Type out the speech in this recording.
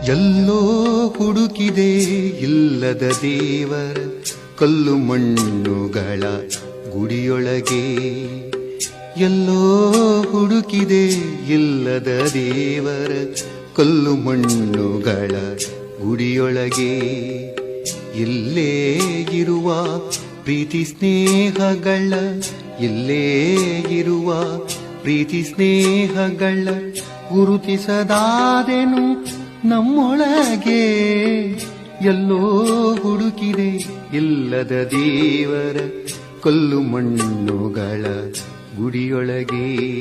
ಎಲ್ಲೋ ಹುಡುಕಿದೆ ಇಲ್ಲದ ದೇವರ ಕಲ್ಲು ಮಣ್ಣುಗಳ ಗುಡಿಯೊಳಗೆ. ಎಲ್ಲೋ ಹುಡುಕಿದೆ ಇಲ್ಲದ ದೇವರ ಕಲ್ಲು ಮಣ್ಣುಗಳ ಗುಡಿಯೊಳಗೆ. ಇಲ್ಲೇ ಇರುವ ಪ್ರೀತಿ ಸ್ನೇಹಗಳ, ಇಲ್ಲೇ ಇರುವ ಪ್ರೀತಿ ಸ್ನೇಹಗಳ ಗುರುತಿಸದಾದೆನು ನಮ್ಮೊಳಗೆ. ಎಲ್ಲೋ ಹುಡುಕಿದೆ ಇಲ್ಲದ ದೇವರ ಕಲ್ಲು ಮಣ್ಣುಗಳ ಗುಡಿಯೊಳಗೆ.